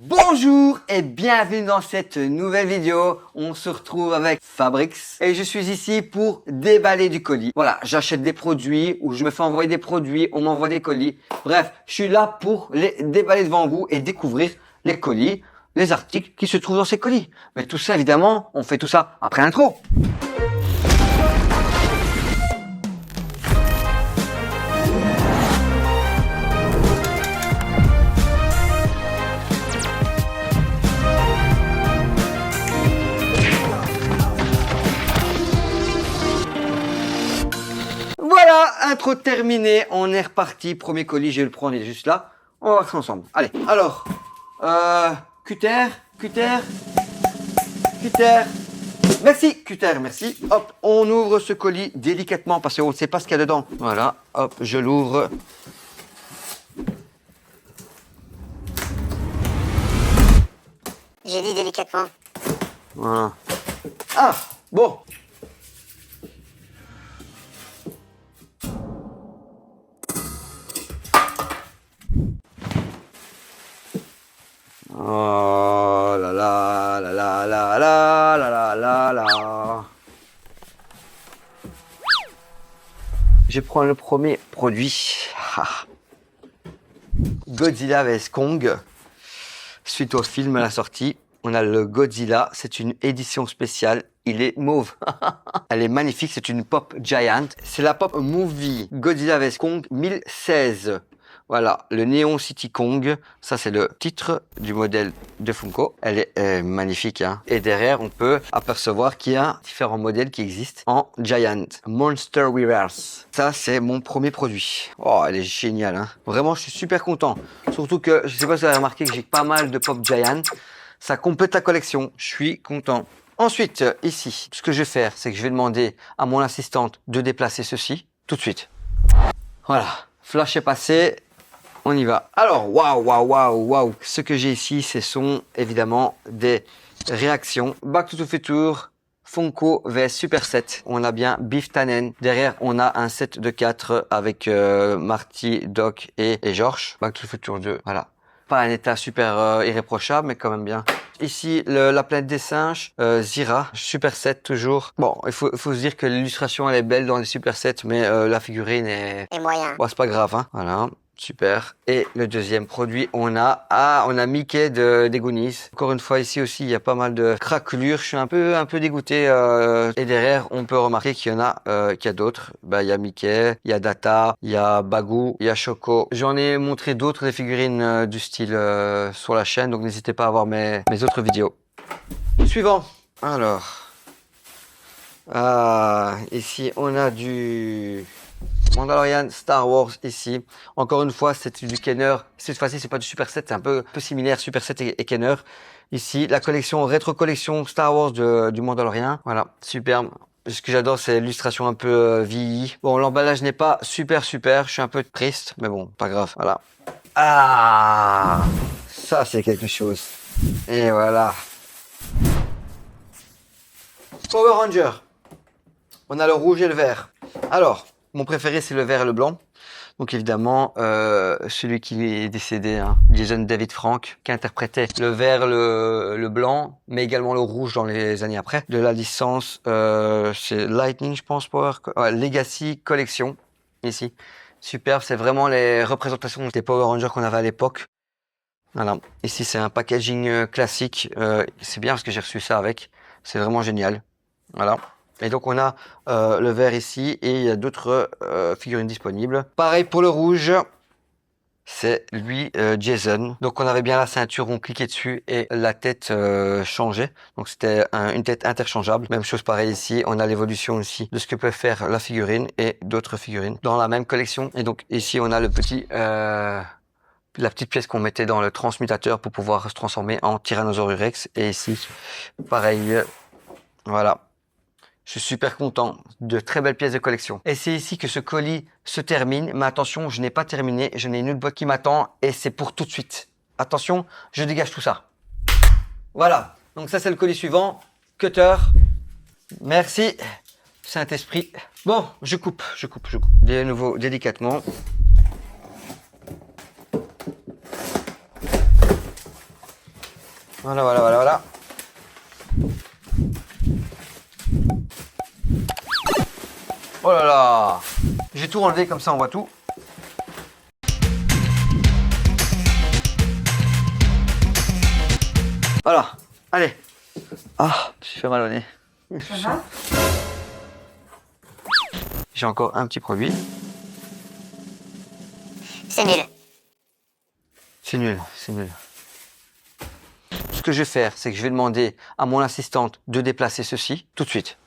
Bonjour et bienvenue dans cette nouvelle vidéo. On se retrouve avec Fabrics et je suis ici pour déballer du colis. Voilà, j'achète des produits ou je me fais envoyer des produits, on m'envoie des colis. Bref, je suis là pour les déballer devant vous et découvrir les colis, les articles qui se trouvent dans ces colis. Mais tout ça, évidemment, on fait tout ça après l'intro. Voilà, intro terminée, on est reparti. Premier colis, je vais le prendre, il est juste là. On va voir ça ensemble. Allez, alors, cutter. Merci, cutter, merci. Hop, on ouvre ce colis délicatement parce qu'on ne sait pas ce qu'il y a dedans. Voilà, hop, je l'ouvre. J'ai dit délicatement. Voilà. Ah, bon. Oh là là là là là là là là là. Je prends le premier produit. Godzilla vs Kong. Suite au film à la sortie, on a le Godzilla. C'est une édition spéciale. Il est mauve. Elle est magnifique. C'est une Pop Giant. C'est la Pop Movie Godzilla vs Kong 1016. Voilà, le Neon City Kong, ça c'est le titre du modèle de Funko. Elle est magnifique, hein. Et derrière, on peut apercevoir qu'il y a différents modèles qui existent en Giant. Monster Reverse. Ça, c'est mon premier produit. Oh, elle est géniale, hein. Vraiment, je suis super content. Surtout que, je sais pas si vous avez remarqué que j'ai pas mal de Pop Giant. Ça complète la collection. Je suis content. Ensuite, ici, ce que je vais faire, c'est que je vais demander à mon assistante de déplacer ceci tout de suite. Voilà, flash est passé. On y va. Alors, waouh. Ce que j'ai ici, ce sont évidemment des réactions. Back to the Future, Funko vs Super Set. On a bien Biff Tannen. Derrière, on a un set de 4 avec Marty, Doc et George. Back to the Future 2, voilà. Pas un état super irréprochable, mais quand même bien. Ici, la planète des singes, Zira, Super Set toujours. Bon, il faut se dire que l'illustration, elle est belle dans les Super Sets, mais la figurine est... Et moyen. Bon, c'est pas grave, hein. Voilà. Super. Et le deuxième produit, on a Mickey des Goonies. Encore une fois, ici aussi, il y a pas mal de craquelures. Je suis un peu dégoûté. Et derrière, on peut remarquer qu'il y en a, qu'il y a d'autres. Bah, il y a Mickey, il y a Data, il y a Bagou, il y a Choco. J'en ai montré d'autres des figurines du style sur la chaîne, donc n'hésitez pas à voir mes autres vidéos. Suivant. Alors, ici, on a du Mandalorian Star Wars ici. Encore une fois, c'est du Kenner. Cette fois-ci, c'est pas du Super Set, c'est un peu similaire Super Set et Kenner. Ici, la collection, rétro collection Star Wars du Mandalorian. Voilà, superbe. Ce que j'adore, c'est l'illustration un peu vieillie. Bon, l'emballage n'est pas super. Je suis un peu triste, mais bon, pas grave. Voilà. Ah, ça, c'est quelque chose. Et voilà. Power Ranger. On a le rouge et le vert. Alors, mon préféré, c'est le vert et le blanc. Donc évidemment, celui qui est décédé, hein, Jason David Frank, qui interprétait le vert, le blanc, mais également le rouge dans les années après. De la licence, c'est Lightning, je pense, Legacy Collection, ici. Superbe, c'est vraiment les représentations des Power Rangers qu'on avait à l'époque. Voilà. Ici, c'est un packaging classique. C'est bien parce que j'ai reçu ça avec. C'est vraiment génial. Voilà. Et donc on a le vert ici et il y a d'autres figurines disponibles. Pareil pour le rouge, c'est lui Jason. Donc on avait bien la ceinture, on cliquait dessus et la tête changeait. Donc c'était une tête interchangeable. Même chose pareil ici, on a l'évolution aussi de ce que peut faire la figurine et d'autres figurines dans la même collection. Et donc ici on a le petit... la petite pièce qu'on mettait dans le transmutateur pour pouvoir se transformer en Tyrannosaurus Rex. Et ici, pareil, voilà. Je suis super content. De très belles pièces de collection. Et c'est ici que ce colis se termine. Mais attention, je n'ai pas terminé. Je n'ai une autre boîte qui m'attend et c'est pour tout de suite. Attention, je dégage tout ça. Voilà. Donc ça, c'est le colis suivant. Cutter. Merci. Saint-Esprit. Bon, je coupe. De nouveau, délicatement. Voilà, voilà, voilà, voilà. Oh là là! J'ai tout enlevé, comme ça on voit tout. Voilà, allez. Ah, j'ai fait mal au nez. Ça va? J'ai encore un petit produit. C'est nul. C'est nul, c'est nul. Ce que je vais faire, c'est que je vais demander à mon assistante de déplacer ceci tout de suite.